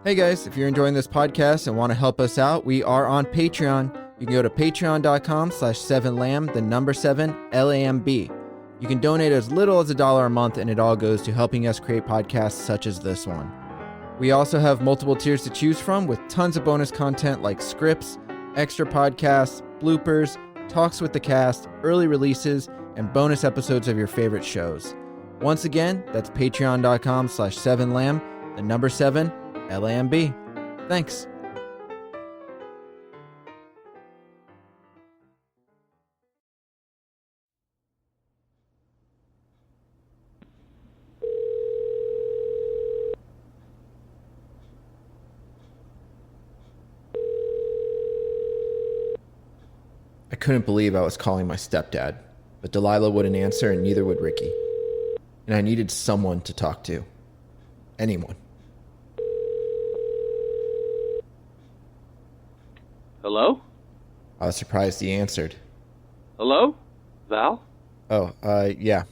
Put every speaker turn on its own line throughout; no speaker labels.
Hey guys, if you're enjoying this podcast and want to help us out, we are on Patreon. You can go to patreon.com/7lamb, the number 7, LAMB. You can donate as little as $1 a month and it all goes to helping us create podcasts such as this one. We also have multiple tiers to choose from with tons of bonus content like scripts, extra podcasts, bloopers, talks with the cast, early releases, and bonus episodes of your favorite shows. Once again, that's patreon.com/7lamb, the number 7, LAMB. Thanks. I couldn't believe I was calling my stepdad, but Delilah wouldn't answer and neither would Ricky. And I needed someone to talk to. Anyone.
Hello?
I was surprised he answered.
Hello? Val?
Oh, yeah.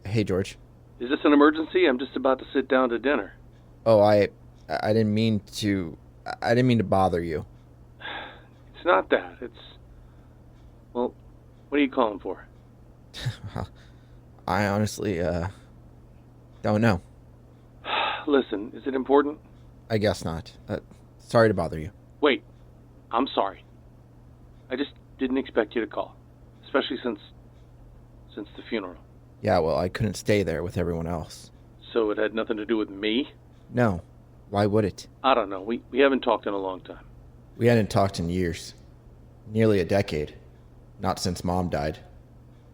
Hey, George.
Is this an emergency? I'm just about to sit down to dinner.
Oh, I didn't mean to bother you.
It's not that. Well, what are you calling for?
I honestly, don't know.
Listen, is it important?
I guess not. Sorry to bother you.
Wait, I'm sorry. I just didn't expect you to call, especially since the funeral.
Yeah, well, I couldn't stay there with everyone else.
So it had nothing to do with me?
No. Why would it?
I don't know. We haven't talked in a long time.
We hadn't talked in years. Nearly a decade. Not since Mom died.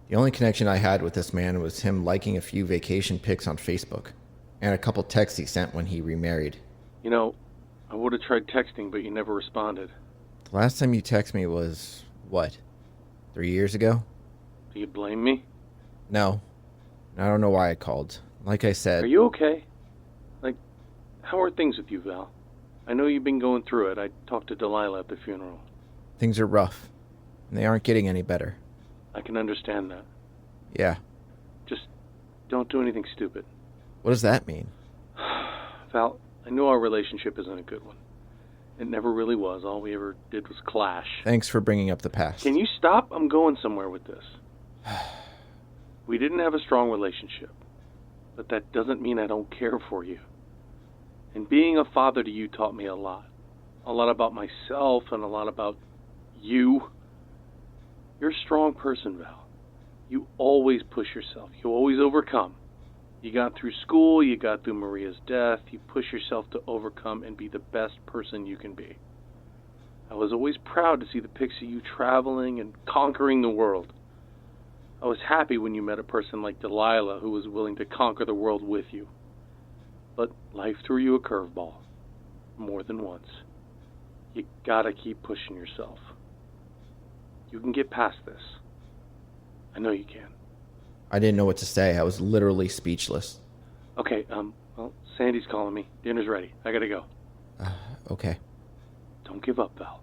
The only connection I had with this man was him liking a few vacation pics on Facebook, and a couple texts he sent when he remarried.
You know, I would have tried texting, but you never responded.
The last time you texted me was, what, 3 years ago?
Do you blame me?
No. I don't know why I called. Like I said...
Are you okay? Like, how are things with you, Val? I know you've been going through it. I talked to Delilah at the funeral.
Things are rough, and they aren't getting any better.
I can understand that.
Yeah.
Just don't do anything stupid.
What does that mean?
Val, I know our relationship isn't a good one. It never really was. All we ever did was clash.
Thanks for bringing up the past.
Can you stop? I'm going somewhere with this. We didn't have a strong relationship, but that doesn't mean I don't care for you. And being a father to you taught me a lot. A lot about myself and a lot about you. You're a strong person, Val. You always push yourself. You always overcome. You got through school, you got through Maria's death, you push yourself to overcome and be the best person you can be. I was always proud to see the pics of you traveling and conquering the world. I was happy when you met a person like Delilah who was willing to conquer the world with you. But life threw you a curveball. More than once. You gotta keep pushing yourself. You can get past this. I know you can.
I didn't know what to say. I was literally speechless.
Okay, well, Sandy's calling me. Dinner's ready. I gotta go.
Okay.
Don't give up, Val.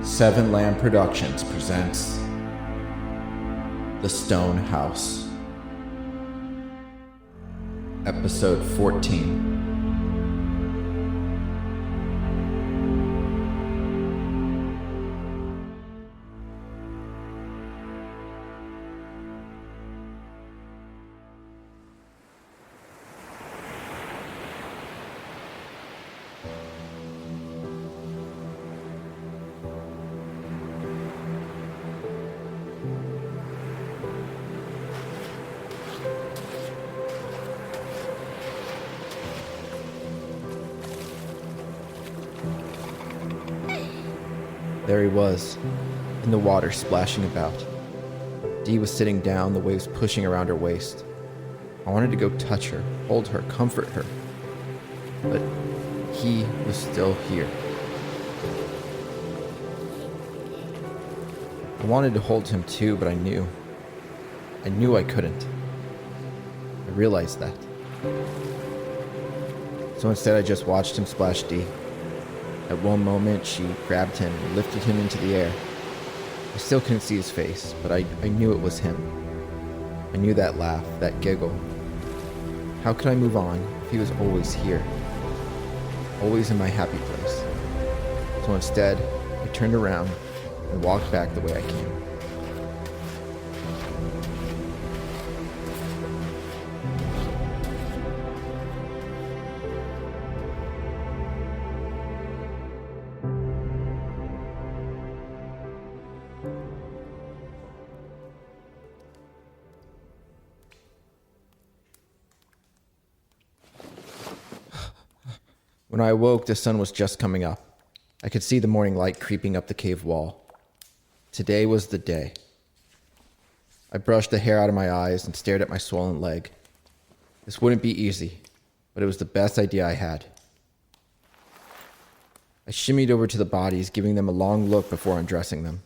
Seven Lamb Productions presents The Stone House. Episode 14. There he was, in the water splashing about. Dee was sitting down, the waves pushing around her waist. I wanted to go touch her, hold her, comfort her. But he was still here. I wanted to hold him too, but I knew I couldn't. I realized that. So instead I just watched him splash Dee. At one moment, she grabbed him and lifted him into the air. I still couldn't see his face, but I knew it was him. I knew that laugh, that giggle. How could I move on if he was always here? Always in my happy place. So instead, I turned around and walked back the way I came. When I awoke, the sun was just coming up. I could see the morning light creeping up the cave wall. Today was the day. I brushed the hair out of my eyes and stared at my swollen leg. This wouldn't be easy, but it was the best idea I had. I shimmied over to the bodies, giving them a long look before undressing them.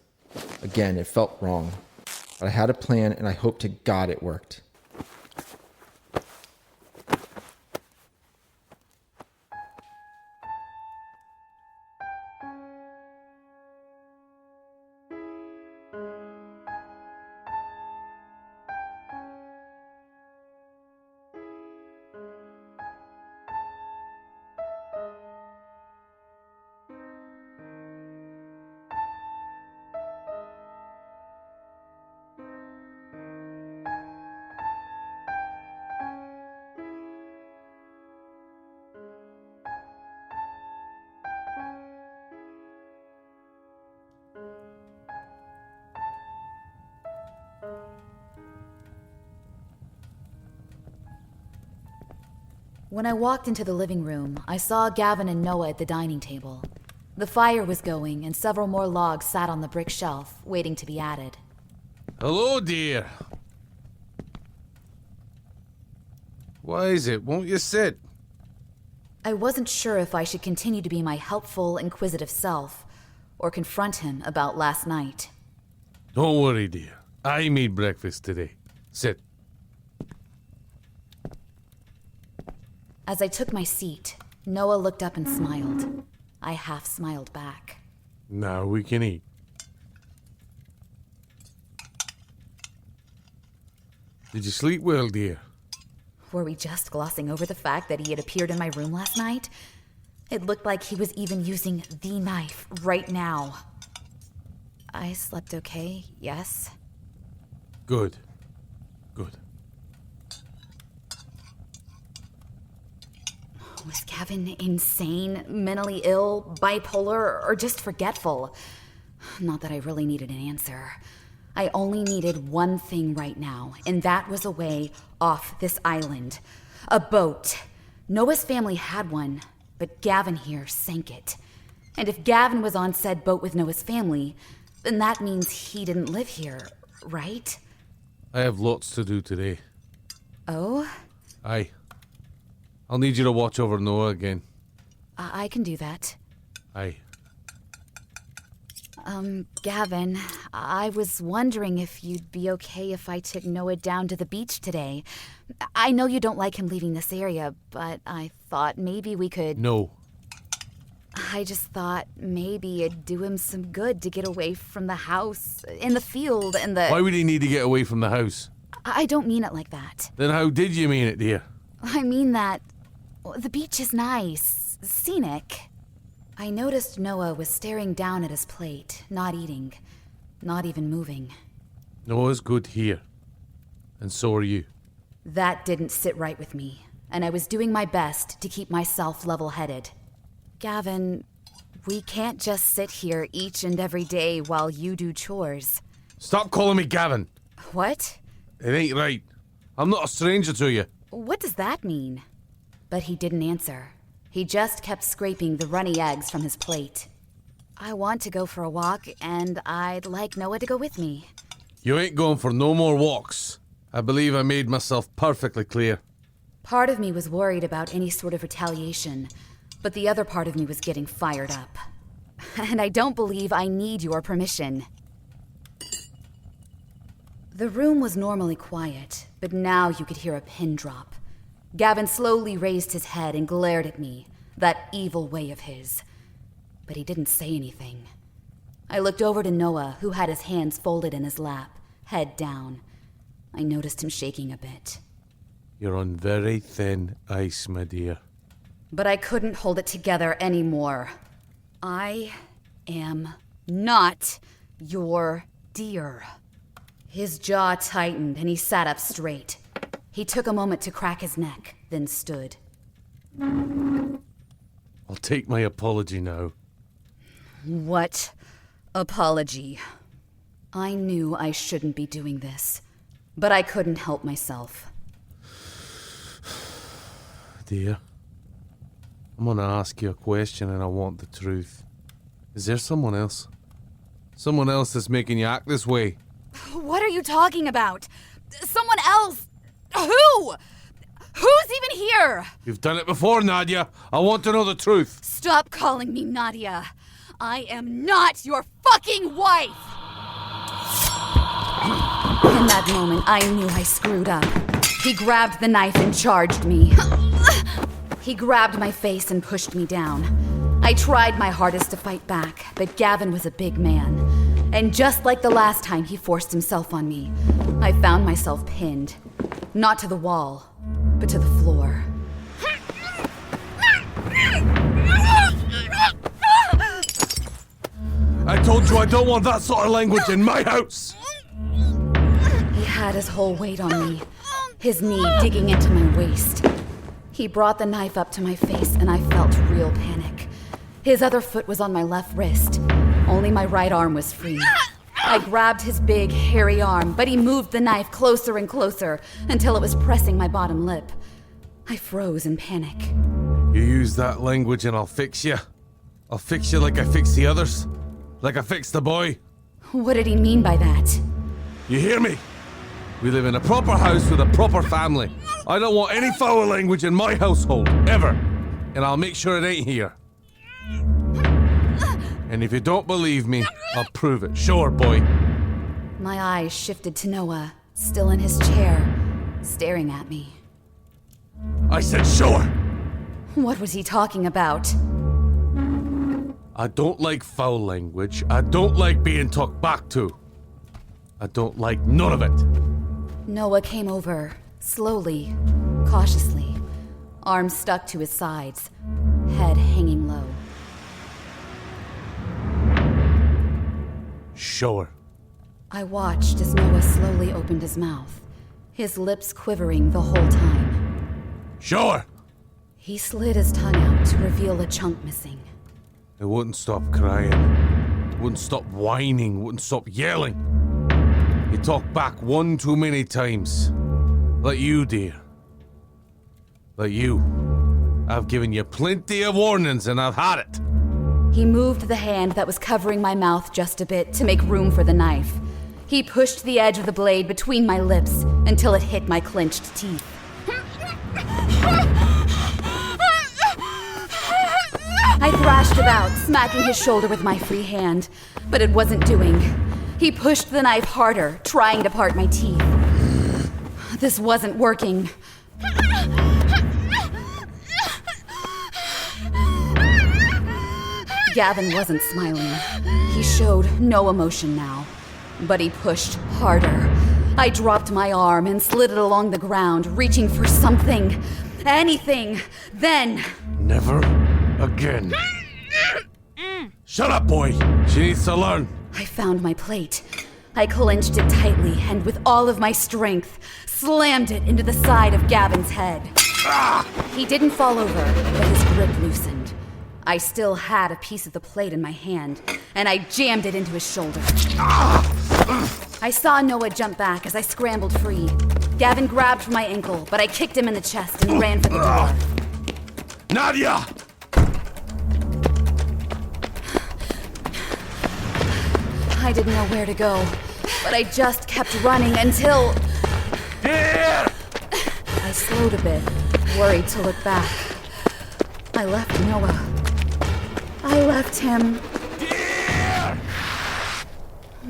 Again, it felt wrong, but I had a plan and I hoped to God it worked.
When I walked into the living room, I saw Gavin and Noah at the dining table. The fire was going, and several more logs sat on the brick shelf, waiting to be added.
Hello, dear. Why is it? Won't you sit?
I wasn't sure if I should continue to be my helpful, inquisitive self, or confront him about last night.
Don't worry, dear. I made breakfast today. Sit.
As I took my seat, Noah looked up and smiled. I half smiled back.
Now we can eat. Did you sleep well, dear?
Were we just glossing over the fact that he had appeared in my room last night? It looked like he was even using the knife right now. I slept okay, yes?
Good. Good.
Was Gavin insane, mentally ill, bipolar, or just forgetful? Not that I really needed an answer. I only needed one thing right now, and that was a way off this island. A boat. Noah's family had one, but Gavin here sank it. And if Gavin was on said boat with Noah's family, then that means he didn't live here, right?
I have lots to do today.
Oh?
Aye. I'll need you to watch over Noah again.
I can do that.
Aye.
Gavin, I was wondering if you'd be okay if I took Noah down to the beach today. I know you don't like him leaving this area, but I thought maybe we could...
No.
I just thought maybe it'd do him some good to get away from the house, in the field, and the...
Why would he need to get away from the house?
I don't mean it like that.
Then how did you mean it, dear?
I mean that the beach is nice, scenic. I noticed Noah was staring down at his plate, not eating, not even moving.
Noah's good here. And so are you.
That didn't sit right with me, and I was doing my best to keep myself level-headed. Gavin, we can't just sit here each and every day while you do chores.
Stop calling me Gavin.
What?
It ain't right. I'm not a stranger to you.
What does that mean? But he didn't answer. He just kept scraping the runny eggs from his plate. I want to go for a walk, and I'd like Noah to go with me.
You ain't going for no more walks. I believe I made myself perfectly clear.
Part of me was worried about any sort of retaliation, but the other part of me was getting fired up. And I don't believe I need your permission. The room was normally quiet, but now you could hear a pin drop. Gavin slowly raised his head and glared at me, that evil way of his. but he didn't say anything. I looked over to Noah, who had his hands folded in his lap, head down. I noticed him shaking a bit.
You're on very thin ice, my dear.
But I couldn't hold it together anymore. I am not your dear. His jaw tightened and he sat up straight. He took a moment to crack his neck, then stood.
I'll take my apology now.
What apology? I knew I shouldn't be doing this, but I couldn't help myself.
Dear, I'm gonna ask you a question and I want the truth. Is there someone else? Someone else that's making you act this way?
What are you talking about? Someone else? Who? Who's even here?
You've done it before, Nadia. I want to know the truth.
Stop calling me Nadia. I am not your fucking wife! In that moment, I knew I screwed up. He grabbed the knife and charged me. He grabbed my face and pushed me down. I tried my hardest to fight back, but Gavin was a big man. And just like the last time he forced himself on me, I found myself pinned. Not to the wall, but to the floor.
I told you I don't want that sort of language in my house!
He had his whole weight on me, his knee digging into my waist. He brought the knife up to my face and I felt real panic. His other foot was on my left wrist. Only my right arm was free. I grabbed his big, hairy arm, but he moved the knife closer and closer until it was pressing my bottom lip. I froze in panic.
You use that language and I'll fix you. I'll fix you like I fixed the others. Like I fixed the boy.
What did he mean by that?
You hear me? We live in a proper house with a proper family. I don't want any foul language in my household, ever. And I'll make sure it ain't here. And if you don't believe me, I'll prove it. Sure, boy.
My eyes shifted to Noah, still in his chair, staring at me.
I said sure.
What was he talking about?
I don't like foul language. I don't like being talked back to. I don't like none of it.
Noah came over, slowly, cautiously, arms stuck to his sides, head hanging low.
Sure.
I watched as Noah slowly opened his mouth, his lips quivering the whole time.
Sure.
He slid his tongue out to reveal a chunk missing.
It wouldn't stop crying. Wouldn't stop whining. Wouldn't stop yelling. He talked back one too many times. Like you, dear. Like you. I've given you plenty of warnings and I've had it.
He moved the hand that was covering my mouth just a bit to make room for the knife. He pushed the edge of the blade between my lips until it hit my clenched teeth. I thrashed about, smacking his shoulder with my free hand, but it wasn't doing. He pushed the knife harder, trying to part my teeth. This wasn't working. Gavin wasn't smiling. He showed no emotion now, but he pushed harder. I dropped my arm and slid it along the ground, reaching for something, anything. Then...
Never again. Shut up, boy. She needs to learn.
I found my plate. I clenched it tightly and with all of my strength, slammed it into the side of Gavin's head. He didn't fall over, but his grip loosened. I still had a piece of the plate in my hand, and I jammed it into his shoulder. I saw Noah jump back as I scrambled free. Gavin grabbed for my ankle, but I kicked him in the chest and ran for the door.
Nadia!
I didn't know where to go, but I just kept running until...
Here!
I slowed a bit, worried to look back. I left Noah. I left him.
Here!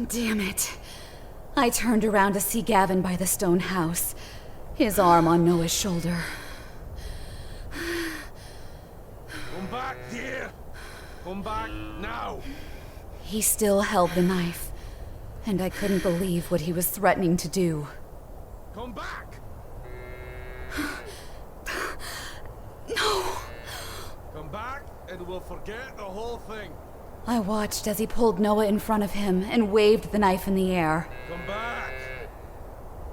Damn it. I turned around to see Gavin by the stone house, his arm on Noah's shoulder.
Come back, dear! Come back now!
He still held the knife, and I couldn't believe what he was threatening to do.
Come back!
No!
Come back, and we'll forget the whole thing.
I watched as he pulled Noah in front of him and waved the knife in the air.
Come back!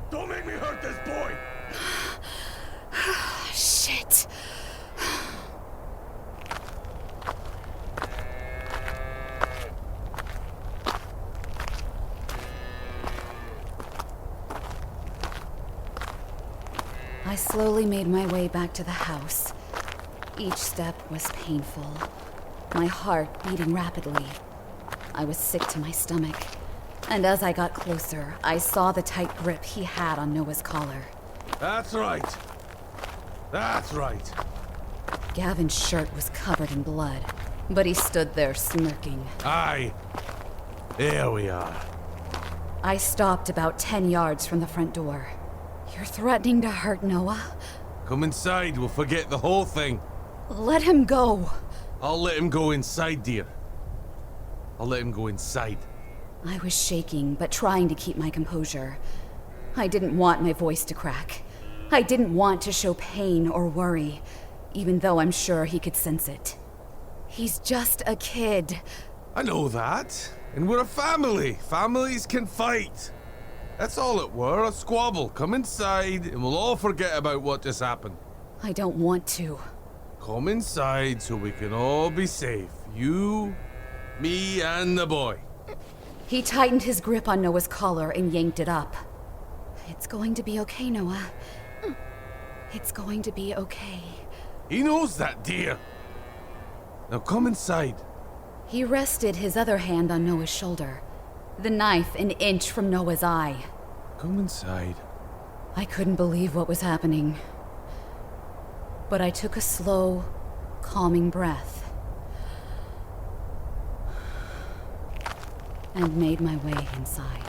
Don't make me hurt this boy!
Shit. I slowly made my way back to the house. Each step was painful, my heart beating rapidly. I was sick to my stomach, and as I got closer, I saw the tight grip he had on Noah's collar.
That's right. That's right.
Gavin's shirt was covered in blood, but he stood there smirking.
Aye. There we are.
I stopped about 10 yards from the front door. You're threatening to hurt Noah?
Come inside, we'll forget the whole thing.
Let him go.
I'll let him go inside, dear. I'll let him go inside.
I was shaking, but trying to keep my composure. I didn't want my voice to crack. I didn't want to show pain or worry, even though I'm sure he could sense it. He's just a kid.
I know that. And we're a family. Families can fight. That's all it were, a squabble. Come inside, and we'll all forget about what just happened.
I don't want to.
Come inside so we can all be safe. You, me, and the boy.
He tightened his grip on Noah's collar and yanked it up. It's going to be okay, Noah. It's going to be okay.
He knows that, dear. Now come inside.
He rested his other hand on Noah's shoulder, the knife an inch from Noah's eye.
Come inside.
I couldn't believe what was happening. But I took a slow, calming breath and made my way inside.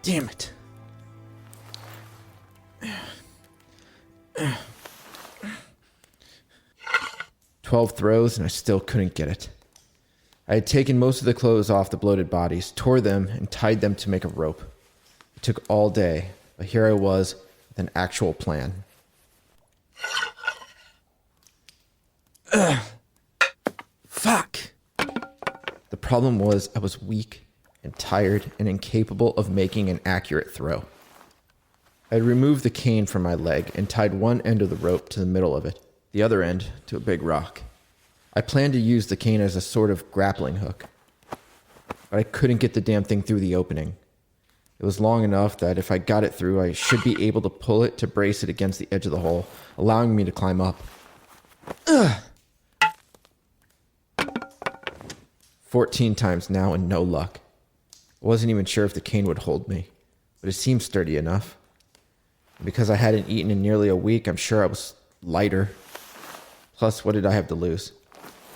Damn it. 12 throws and I still couldn't get it. I had taken most of the clothes off the bloated bodies, tore them, and tied them to make a rope. It took all day, but here I was with an actual plan. Fuck! The problem was I was weak and tired and incapable of making an accurate throw. I removed the cane from my leg and tied one end of the rope to the middle of it, the other end to a big rock. I planned to use the cane as a sort of grappling hook, but I couldn't get the damn thing through the opening. It was long enough that if I got it through, I should be able to pull it to brace it against the edge of the hole, allowing me to climb up. 14 times now and no luck. I wasn't even sure if the cane would hold me, but it seemed sturdy enough. And because I hadn't eaten in nearly a week, I'm sure I was lighter. Plus, what did I have to lose?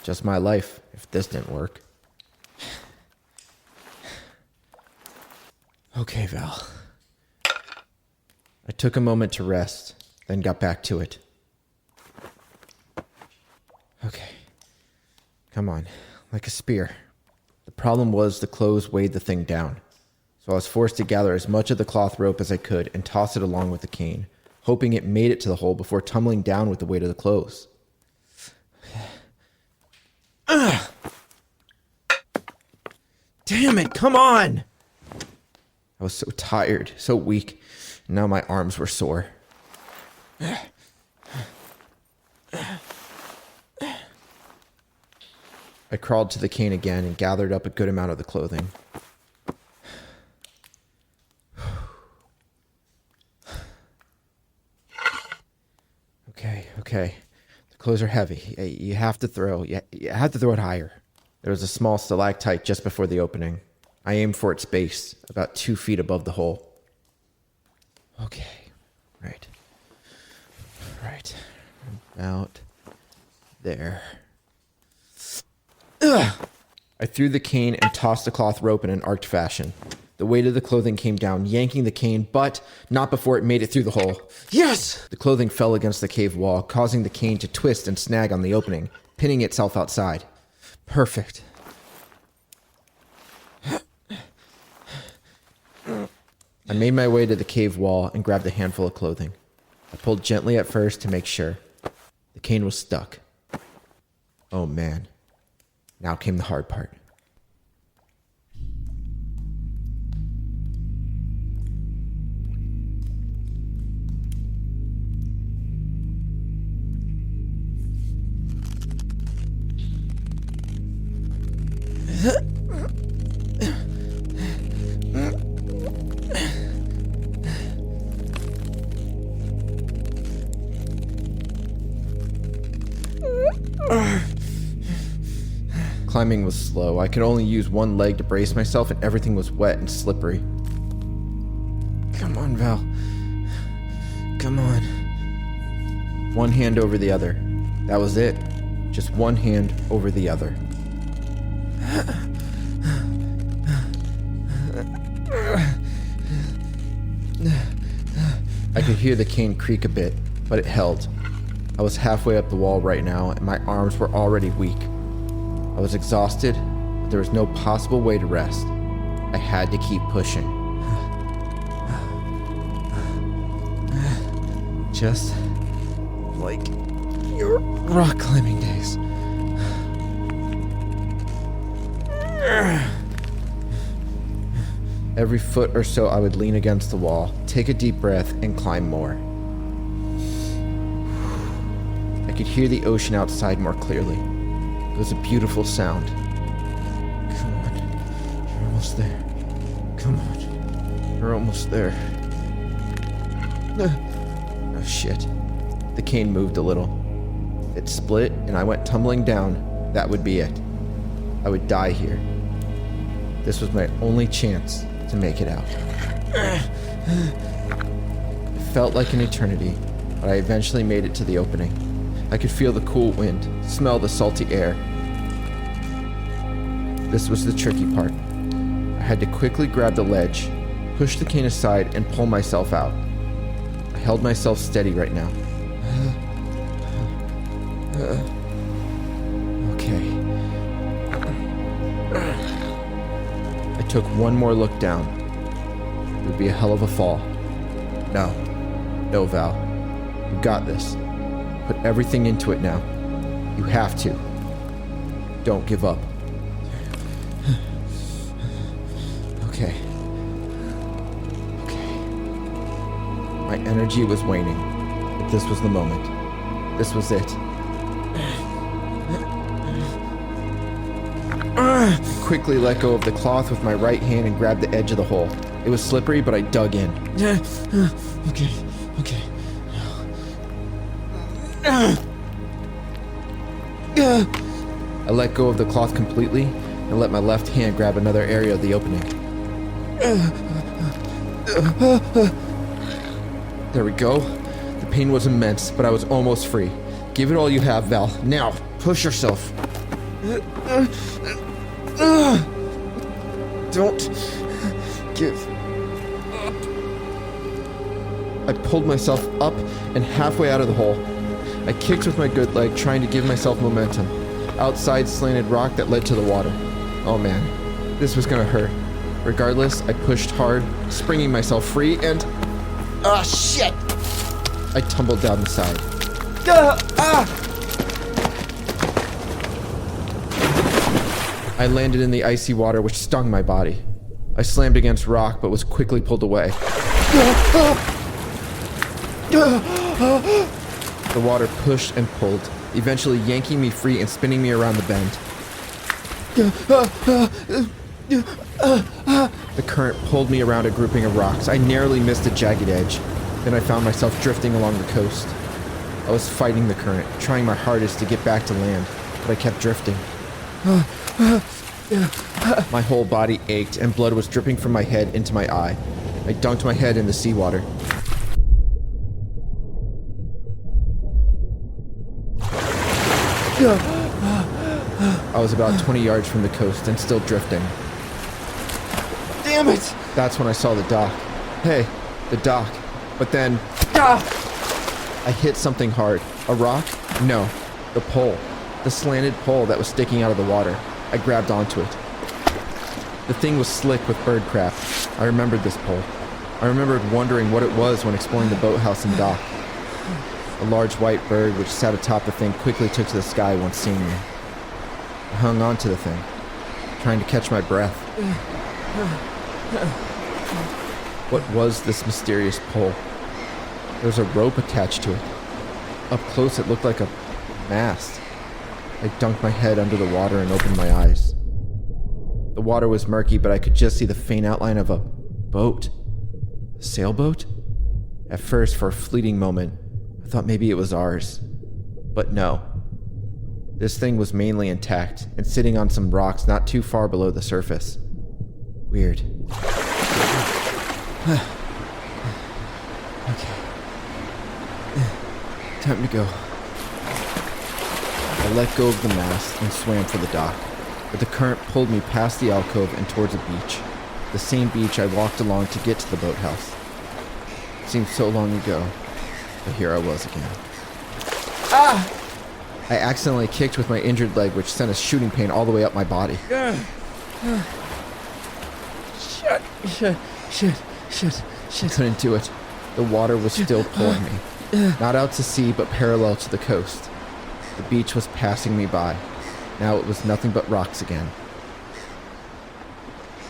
Just my life, if this didn't work. Okay, Val. I took a moment to rest, then got back to it. Okay. Come on, like a spear. The problem was the clothes weighed the thing down, so I was forced to gather as much of the cloth rope as I could and toss it along with the cane, hoping it made it to the hole before tumbling down with the weight of the clothes. Damn it, come on! I was so tired, so weak. Now my arms were sore. I crawled to the cane again and gathered up a good amount of the clothing. Okay. The clothes are heavy. You have to throw it higher. There was a small stalactite just before the opening. I aimed for its base, about 2 feet above the hole. Okay. Right. About there. Ugh! I threw the cane and tossed the cloth rope in an arced fashion. The weight of the clothing came down, yanking the cane, but not before it made it through the hole. Yes! The clothing fell against the cave wall, causing the cane to twist and snag on the opening, pinning itself outside. Perfect. I made my way to the cave wall and grabbed a handful of clothing. I pulled gently at first to make sure. The cane was stuck. Oh man. Now came the hard part. Climbing was slow. I could only use one leg to brace myself, and everything was wet and slippery. Come on, Val. Come on. One hand over the other. That was it. Just one hand over the other. I could hear the cane creak a bit, but it held. I was halfway up the wall right now, and my arms were already weak. I was exhausted, but there was no possible way to rest. I had to keep pushing. Just like your rock climbing days. Every foot or so I would lean against the wall, take a deep breath, and climb more. I could hear the ocean outside more clearly. It was a beautiful sound. Come on. You're almost there. Come on. You're almost there. Oh shit. The cane moved a little. It split and I went tumbling down. That would be it. I would die here. This was my only chance to make it out. It felt like an eternity, but I eventually made it to the opening. I could feel the cool wind, smell the salty air. This was the tricky part. I had to quickly grab the ledge, push the cane aside, and pull myself out. I held myself steady right now. Okay. I took one more look down. It would be a hell of a fall. No, Val. You got this. Put everything into it now. You have to. Don't give up. Okay. My energy was waning, but this was the moment. This was it. I quickly let go of the cloth with my right hand and grabbed the edge of the hole. It was slippery, but I dug in. Okay. I let go of the cloth completely and let my left hand grab another area of the opening. There we go. The pain was immense, but I was almost free. Give it all you have, Val. Now, push yourself. Don't give up. I pulled myself up and halfway out of the hole. I kicked with my good leg, trying to give myself momentum. Outside slanted rock that led to the water. Oh man, this was gonna hurt. Regardless, I pushed hard, springing myself free, and... Ah, shit! I tumbled down the side. I landed in the icy water, which stung my body. I slammed against rock, but was quickly pulled away. The water pushed and pulled, eventually yanking me free and spinning me around the bend. The current pulled me around a grouping of rocks. I narrowly missed a jagged edge. Then I found myself drifting along the coast. I was fighting the current, trying my hardest to get back to land, but I kept drifting. My whole body ached and blood was dripping from my head into my eye. I dunked my head in the seawater. I was about 20 yards from the coast and still drifting. Damn it! That's when I saw the dock. Hey, the dock. But then... I hit something hard. A rock? No. The pole. The slanted pole that was sticking out of the water. I grabbed onto it. The thing was slick with bird crap. I remembered this pole. I remembered wondering what it was when exploring the boathouse and dock. A large white bird which sat atop the thing quickly took to the sky once seeing me. I hung on to the thing, trying to catch my breath. What was this mysterious pole? There was a rope attached to it. Up close it looked like a mast. I dunked my head under the water and opened my eyes. The water was murky, but I could just see the faint outline of a boat. A sailboat? At first, for a fleeting moment, I thought maybe it was ours. But no. This thing was mainly intact and sitting on some rocks not too far below the surface. Weird. Okay. Time to go. I let go of the mast and swam for the dock, but the current pulled me past the alcove and towards a beach. The same beach I walked along to get to the boathouse. It seemed so long ago, but here I was again. Ah! I accidentally kicked with my injured leg, which sent a shooting pain all the way up my body. Shit. I couldn't do it. The water was still pulling me. Not out to sea, but parallel to the coast. The beach was passing me by. Now it was nothing but rocks again.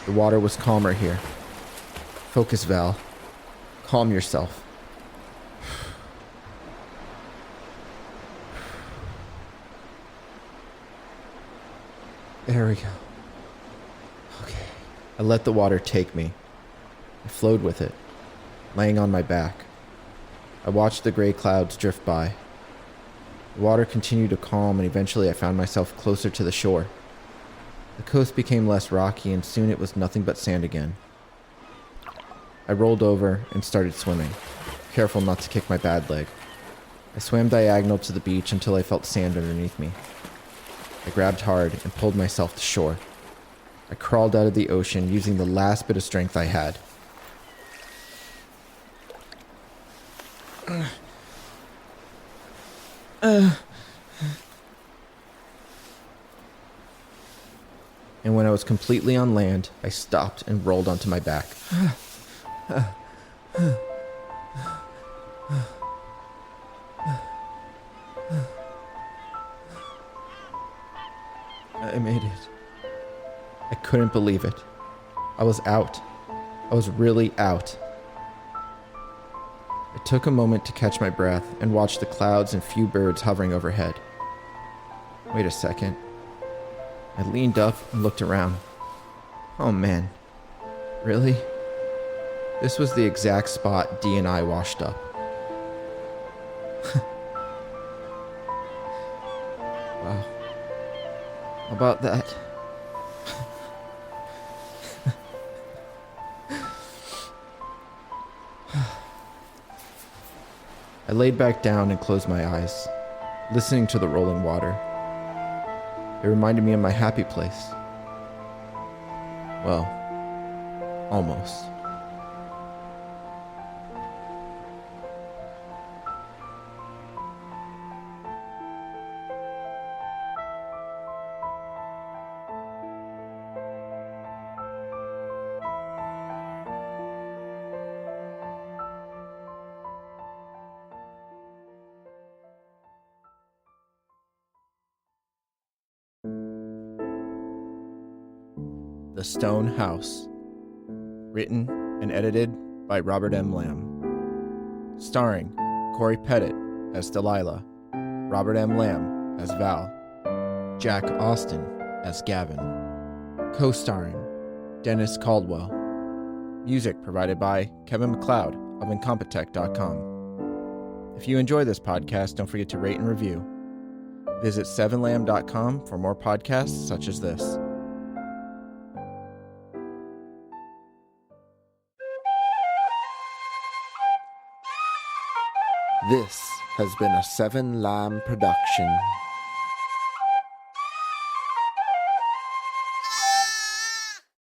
The water was calmer here. Focus, Val. Calm yourself. There we go. Okay. I let the water take me. I flowed with it, laying on my back. I watched the gray clouds drift by. The water continued to calm, and eventually I found myself closer to the shore. The coast became less rocky, and soon it was nothing but sand again. I rolled over and started swimming, careful not to kick my bad leg. I swam diagonal to the beach until I felt sand underneath me. I grabbed hard and pulled myself to shore. I crawled out of the ocean using the last bit of strength I had. And when I was completely on land, I stopped and rolled onto my back. I made it. I couldn't believe it. I was out. I was really out. I took a moment to catch my breath and watch the clouds and few birds hovering overhead. Wait a second. I leaned up and looked around. Oh man. Really? This was the exact spot Dee and I washed up. Wow. How about that? I laid back down and closed my eyes, listening to the rolling water. It reminded me of my happy place. Well, almost. The Stone House. Written and edited by Robert M. Lamb. Starring Corey Pettit as Delilah, Robert M. Lamb as Val, Jack Austin as Gavin. Co-starring Dennis Caldwell. Music provided by Kevin MacLeod of Incompetech.com. If you enjoy this podcast, don't forget to rate and review. Visit 7lamb.com for more podcasts such as this. This has been a 7 Lamb production.